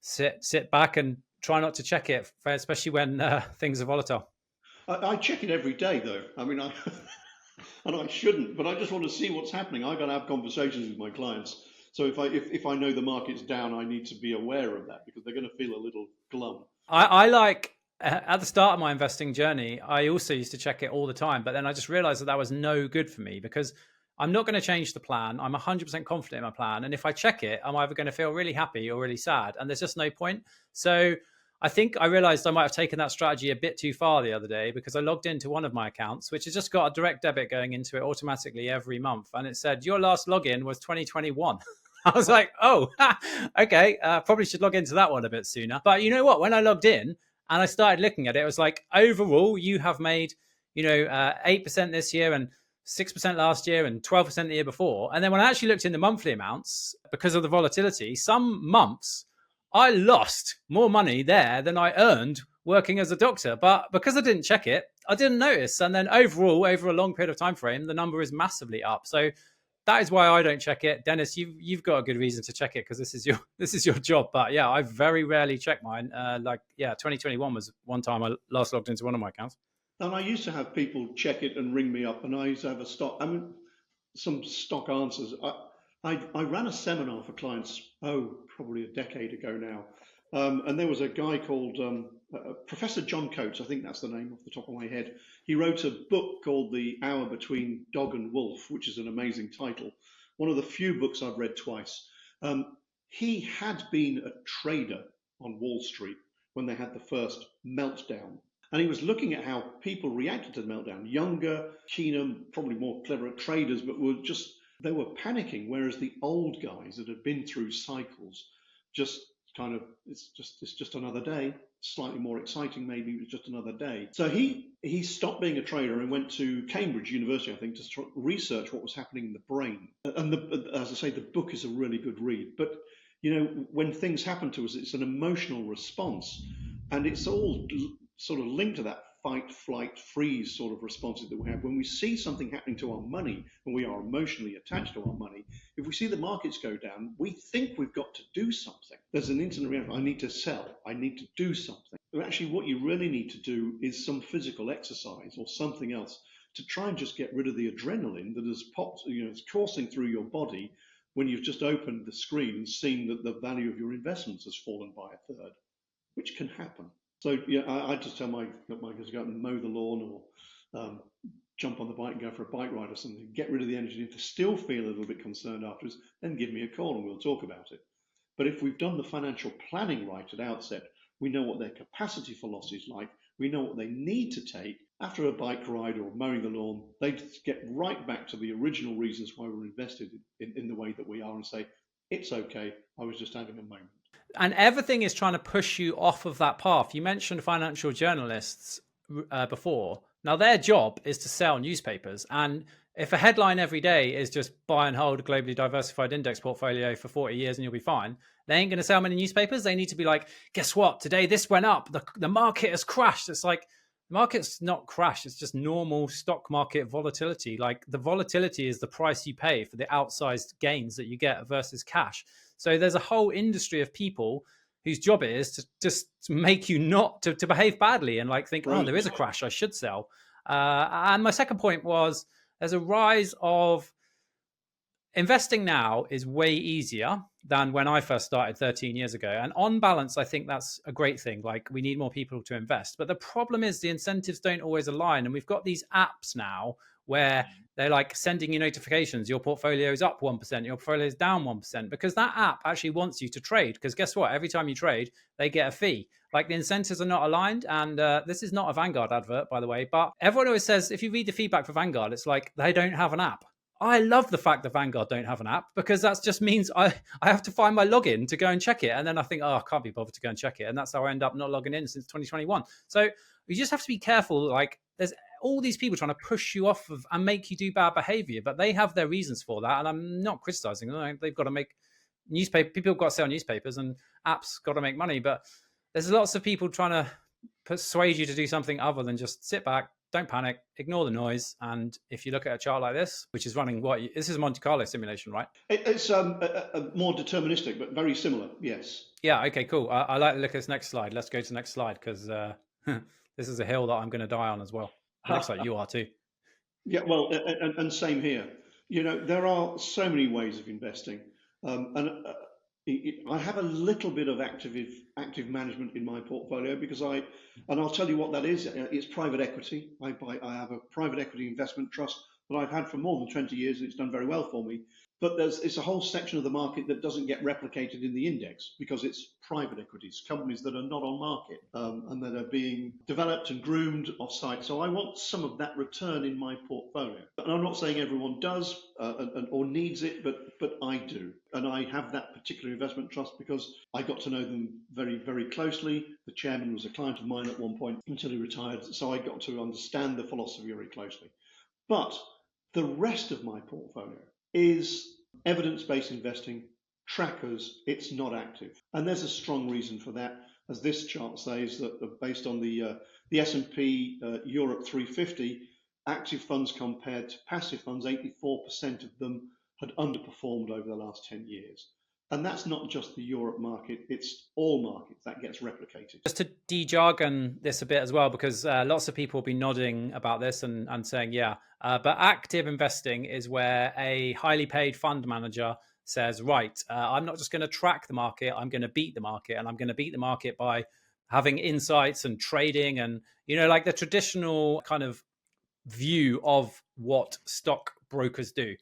sit back and try not to check it, especially when things are volatile. I check it every day, though. I mean, and I shouldn't, but I just want to see what's happening. I got to have conversations with my clients. So if I know the market's down, I need to be aware of that, because they're going to feel a little glum. I like, at the start of my investing journey, I also used to check it all the time, but then I just realized that was no good for me, because I'm not going to change the plan. I'm 100% confident in my plan. And if I check it, I'm either going to feel really happy or really sad. And there's just no point. So I think I realized I might have taken that strategy a bit too far the other day, because I logged into one of my accounts, which has just got a direct debit going into it automatically every month. And it said, your last login was 2021. I was like, oh, okay, probably should log into that one a bit sooner. But you know what? When I logged in and I started looking at it, it was like, overall, you have made, 8% this year and 6% last year and 12% the year before. And then when I actually looked in the monthly amounts, because of the volatility, some months I lost more money there than I earned working as a doctor. But because I didn't check it, I didn't notice. And then overall, over a long period of time frame, the number is massively up. So that is why I don't check it. Dennis, you've got a good reason to check it because this is your job. But yeah, I very rarely check mine. 2021 was one time I last logged into one of my accounts. And I used to have people check it and ring me up, and I used to have some stock answers. I ran a seminar for clients, probably a decade ago now. And there was a guy called Professor John Coates, I think that's the name off the top of my head. He wrote a book called The Hour Between Dog and Wolf, which is an amazing title. One of the few books I've read twice. He had been a trader on Wall Street when they had the first meltdown. And he was looking at how people reacted to the meltdown. Younger, keener, probably more clever traders, but they were panicking, whereas the old guys that had been through cycles just kind of, it's just another day, slightly more exciting maybe, it was just another day. So he stopped being a trader and went to Cambridge University, I think, to research what was happening in the brain. And as I say, the book is a really good read. But, when things happen to us, it's an emotional response. And it's all sort of linked to that fight, flight, freeze sort of responses that we have. When we see something happening to our money and we are emotionally attached to our money, if we see the markets go down, we think we've got to do something. There's an instant reaction. I need to sell. I need to do something. But actually, what you really need to do is some physical exercise or something else to try and just get rid of the adrenaline that has popped, it's coursing through your body when you've just opened the screen and seen that the value of your investments has fallen by a third, which can happen. So I just tell my kids to go out and mow the lawn or jump on the bike and go for a bike ride or something. Get rid of the energy. If they still feel a little bit concerned afterwards, then give me a call and we'll talk about it. But if we've done the financial planning right at the outset, we know what their capacity for loss is like. We know what they need to take after a bike ride or mowing the lawn. They get right back to the original reasons why we're invested in the way that we are and say, it's okay. I was just having a moment. And everything is trying to push you off of that path. You mentioned financial journalists before. Now, their job is to sell newspapers. And if a headline every day is just buy and hold a globally diversified index portfolio for 40 years and you'll be fine, they ain't going to sell many newspapers. They need to be like, guess what? Today, this went up. The market has crashed. It's like, the market's not crashed. It's just normal stock market volatility. Like, the volatility is the price you pay for the outsized gains that you get versus cash. So there's a whole industry of people whose job it is to just make you not to behave badly and like think, oh, there is a crash, I should sell. And my second point was there's a rise of investing now is way easier than when I first started 13 years ago. And on balance, I think that's a great thing. Like, we need more people to invest. But the problem is the incentives don't always align. And we've got these apps now where they're like sending you notifications. Your portfolio is up 1%, your portfolio is down 1%, because that app actually wants you to trade. Because guess what? Every time you trade, they get a fee. Like, the incentives are not aligned. And this is not a Vanguard advert, by the way. But everyone always says, if you read the feedback for Vanguard, it's like they don't have an app. I love the fact that Vanguard don't have an app, because that just means I have to find my login to go and check it. And then I think, I can't be bothered to go and check it. And that's how I end up not logging in since 2021. So you just have to be careful. Like, there's all these people trying to push you off of and make you do bad behavior, but they have their reasons for that. And I'm not criticizing them. They've got to make people have got to sell newspapers, and apps got to make money. But there's lots of people trying to persuade you to do something other than just sit back, don't panic, ignore the noise. And if you look at a chart like this, which is running this is a Monte Carlo simulation, right? It's a more deterministic, but very similar. Yes. Yeah. Okay, cool. I like to look at this next slide. Let's go to the next slide, because this is a hill that I'm going to die on as well. It looks like you are too. Yeah, well, and same here. There are so many ways of investing. And I have a little bit of active management in my portfolio because and I'll tell you what that is. It's private equity. I have a private equity investment trust that I've had for more than 20 years, and it's done very well for me. But it's a whole section of the market that doesn't get replicated in the index because it's private equities, companies that are not on market and that are being developed and groomed off-site. So I want some of that return in my portfolio. And I'm not saying everyone does or needs it, but I do. And I have that particular investment trust because I got to know them very, very closely. The chairman was a client of mine at one point until he retired. So I got to understand the philosophy very closely. But the rest of my portfolio is evidence-based investing, trackers. It's not active. And there's a strong reason for that. as this chart says, that based on the S&P Europe 350, active funds compared to passive funds, 84% of them had underperformed over the last 10 years. And that's not just the Europe market, it's all markets that gets replicated. Just to de-jargon this a bit as well, because lots of people will be nodding about this and saying, yeah, but active investing is where a highly paid fund manager says, right, I'm not just going to track the market, I'm going to beat the market, and I'm going to beat the market by having insights and trading and, like the traditional kind of view of what stock brokers do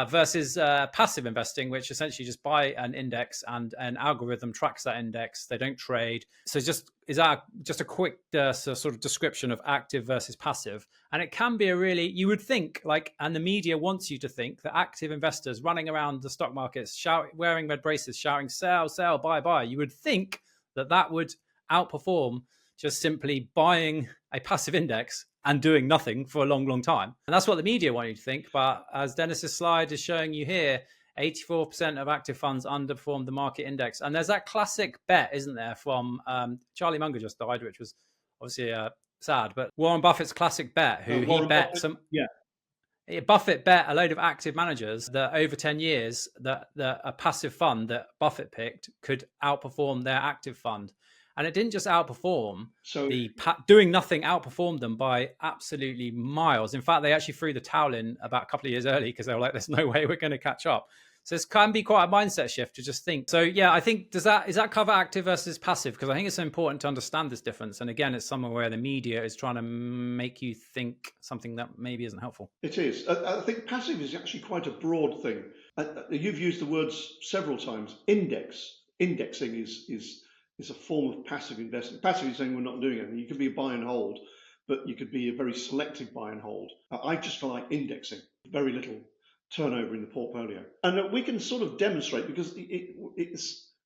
versus passive investing, which essentially just buy an index and an algorithm tracks that index. They don't trade. So is that just a quick sort of description of active versus passive? And it can be you would think and the media wants you to think that active investors running around the stock markets, wearing red braces, shouting, sell, sell, buy, buy. You would think that would outperform just simply buying a passive index and doing nothing for a long, long time. And that's what the media want you to think. But as Dennis's slide is showing you here, 84% of active funds underperformed the market index. And there's that classic bet, isn't there, from Charlie Munger just died, which was obviously sad. But Warren Buffett's classic bet, he bet Buffett, some... Yeah. Buffett bet a load of active managers that over 10 years that a passive fund that Buffett picked could outperform their active fund. And it didn't just outperform, doing nothing outperformed them by absolutely miles. In fact, they actually threw the towel in about a couple of years early because they were like, there's no way we're going to catch up. So it can be quite a mindset shift to just think. So yeah, I think, is that cover active versus passive? Because I think it's important to understand this difference. And again, it's somewhere where the media is trying to make you think something that maybe isn't helpful. It is. I think passive is actually quite a broad thing. You've used the words several times. Indexing is a form of passive investing. Passive is saying we're not doing anything. You could be a buy and hold, but you could be a very selective buy and hold. I just like indexing, very little turnover in the portfolio. And we can sort of demonstrate, because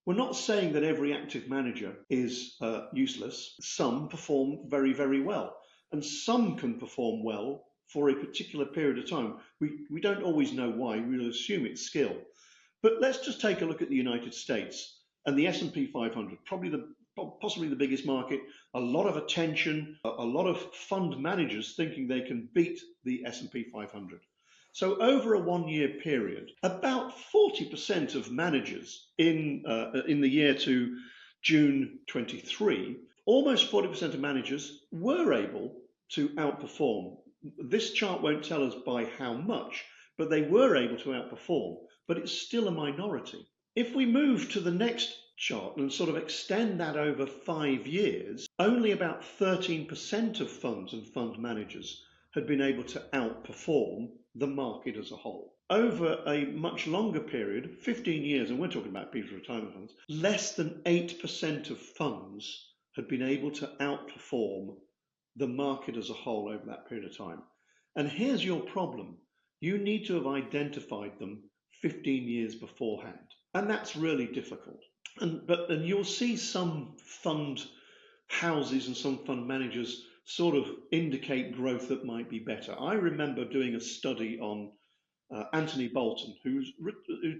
we're not saying that every active manager is useless. Some perform very, very well, and some can perform well for a particular period of time. We don't always know why. We'll assume it's skill. But let's just take a look at the United States and the S&P 500, possibly the biggest market, a lot of attention, a lot of fund managers thinking they can beat the S&P 500. So over a 1 year period, about 40% of managers in the year to June 23, almost 40% of managers were able to outperform. This chart won't tell us by how much, but they were able to outperform, but it's still a minority. If we move to the next chart and sort of extend that over 5 years, only about 13% of funds and fund managers had been able to outperform the market as a whole. Over a much longer period, 15 years, and we're talking about people's retirement funds, less than 8% of funds had been able to outperform the market as a whole over that period of time. And here's your problem. You need to have identified them 15 years beforehand. And that's really difficult. And you'll see some fund houses and some fund managers sort of indicate growth that might be better. I remember doing a study on Anthony Bolton, who's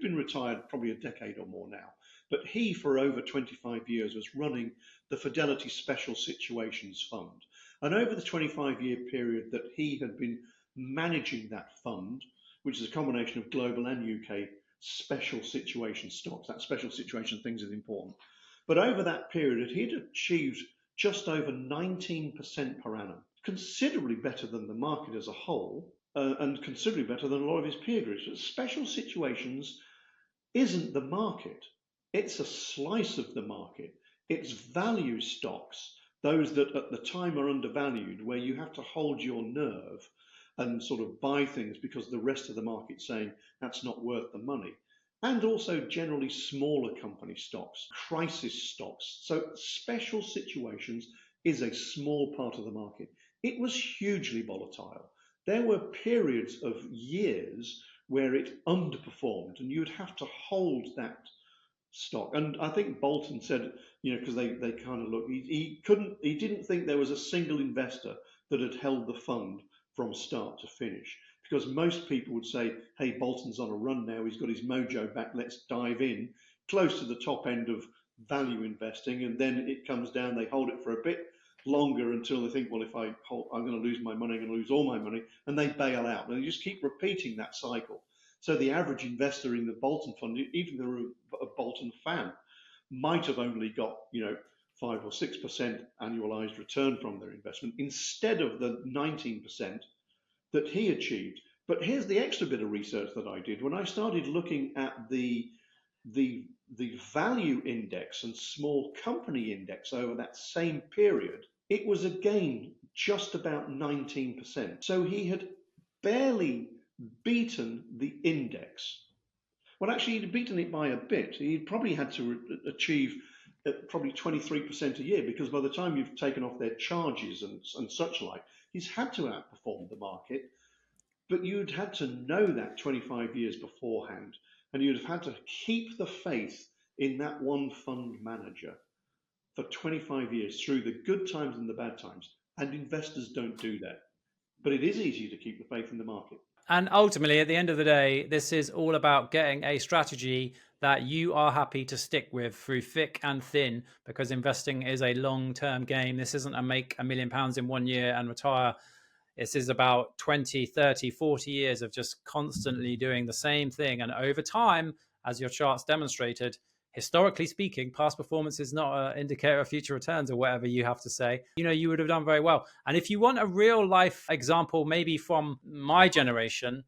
been retired probably a decade or more now. But he, for over 25 years, was running the Fidelity Special Situations Fund. And over the 25-year period that he had been managing that fund, which is a combination of global and UK special situation stocks, that special situation things is important. But over that period, he'd achieved just over 19% per annum, considerably better than the market as a whole, and considerably better than a lot of his peer groups. But special situations isn't the market. It's a slice of the market. It's value stocks, those that at the time are undervalued, where you have to hold your nerve and sort of buy things because the rest of the market's saying that's not worth the money. And also generally smaller company stocks, crisis stocks. So special situations is a small part of the market. It was hugely volatile. There were periods of years where it underperformed and you'd have to hold that stock. And I think Bolton said, because they kind of look, he didn't think there was a single investor that had held the fund from start to finish, because most people would say, hey, Bolton's on a run now, he's got his mojo back, let's dive in close to the top end of value investing, and then it comes down, they hold it for a bit longer until they think, well, if I hold, I'm going to lose my money, I'm going to lose all my money, and they bail out. And they just keep repeating that cycle. So the average investor in the Bolton fund, even if they're a Bolton fan, might have only got, 5 or 6% annualized return from their investment instead of the 19% that he achieved. But here's the extra bit of research that I did. When I started looking at the value index and small company index over that same period, it was again just about 19%. So he had barely beaten the index. Well, actually, he'd beaten it by a bit. He'd probably had to achieve probably 23% a year, because by the time you've taken off their charges and such like, he's had to outperform the market. But you'd had to know that 25 years beforehand, and you'd have had to keep the faith in that one fund manager for 25 years through the good times and the bad times. And investors don't do that. But it is easy to keep the faith in the market. And ultimately, at the end of the day, this is all about getting a strategy that you are happy to stick with through thick and thin, because investing is a long-term game. This isn't a make £1 million in 1 year and retire. This is about 20, 30, 40 years of just constantly doing the same thing. And over time, as your charts demonstrated, historically speaking, past performance is not an indicator of future returns or whatever you have to say. You would have done very well. And if you want a real life example, maybe from my generation,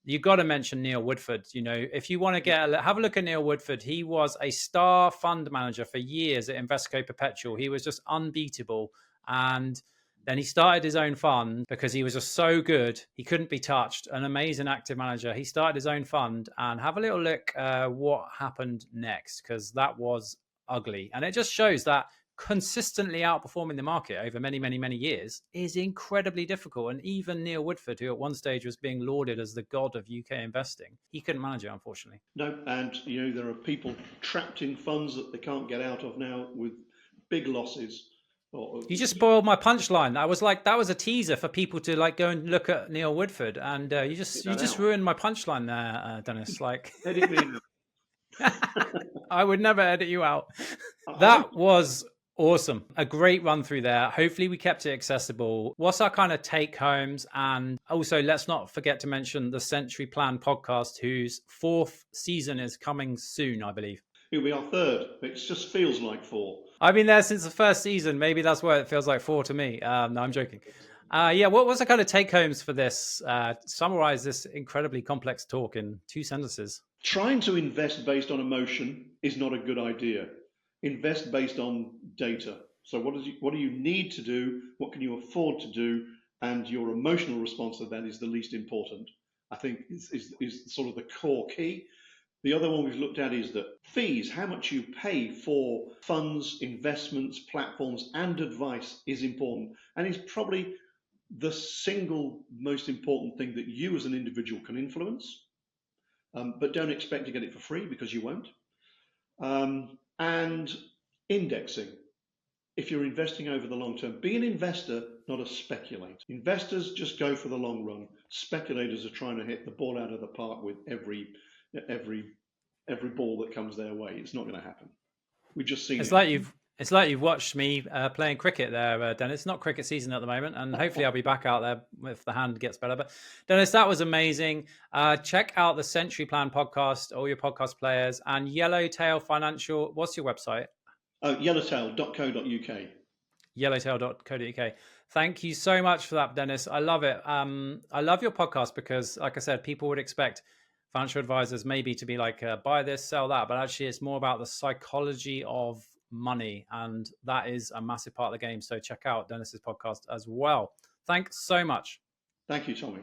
you've got to mention Neil Woodford. If you want to have a look at Neil Woodford, he was a star fund manager for years at Invesco Perpetual. He was just unbeatable. And then he started his own fund because he was just so good. He couldn't be touched. An amazing active manager. He started his own fund, and have a little look what happened next, because that was ugly. And it just shows that consistently outperforming the market over many, many, many years is incredibly difficult. And even Neil Woodford, who at one stage was being lauded as the god of UK investing, he couldn't manage it, unfortunately. No, and there are people trapped in funds that they can't get out of now with big losses. You just spoiled my punchline. That was a teaser for people to go and look at Neil Woodford, and you just ruined my punchline there, Dennis. Edit me out. I would never edit you out. That was awesome. A great run through there. Hopefully we kept it accessible. What's our kind of take homes? And also, let's not forget to mention the Century Plan podcast, whose 4th season is coming soon, I believe. It'll be our 3rd. It just feels like 4. I've been there since the first season. Maybe that's why it feels like 4 to me. No, I'm joking. What was the kind of take homes for this? Summarize this incredibly complex talk in 2 sentences. Trying to invest based on emotion is not a good idea. Invest based on data. So what do you need to do? What can you afford to do? And your emotional response to that is the least important. I think is sort of the core key. The other one we've looked at is that fees, how much you pay for funds, investments, platforms, and advice is important, and is probably the single most important thing that you as an individual can influence. But don't expect to get it for free, because you won't. And indexing. If you're investing over the long term, be an investor, not a speculator. Investors just go for the long run. Speculators are trying to hit the ball out of the park with every ball that comes their way. It's not going to happen. We've just seen It's like you've watched me playing cricket there, Dennis. It's not cricket season at the moment, and hopefully I'll be back out there if the hand gets better. But Dennis, that was amazing. Check out the Century Plan podcast, all your podcast players, and Yellowtail Financial. What's your website? Yellowtail.co.uk. Yellowtail.co.uk. Thank you so much for that, Dennis. I love it. I love your podcast because, like I said, people would expect financial advisors maybe to be like, buy this, sell that. But actually, it's more about the psychology of money. And that is a massive part of the game. So check out Dennis's podcast as well. Thanks so much. Thank you, Tommy.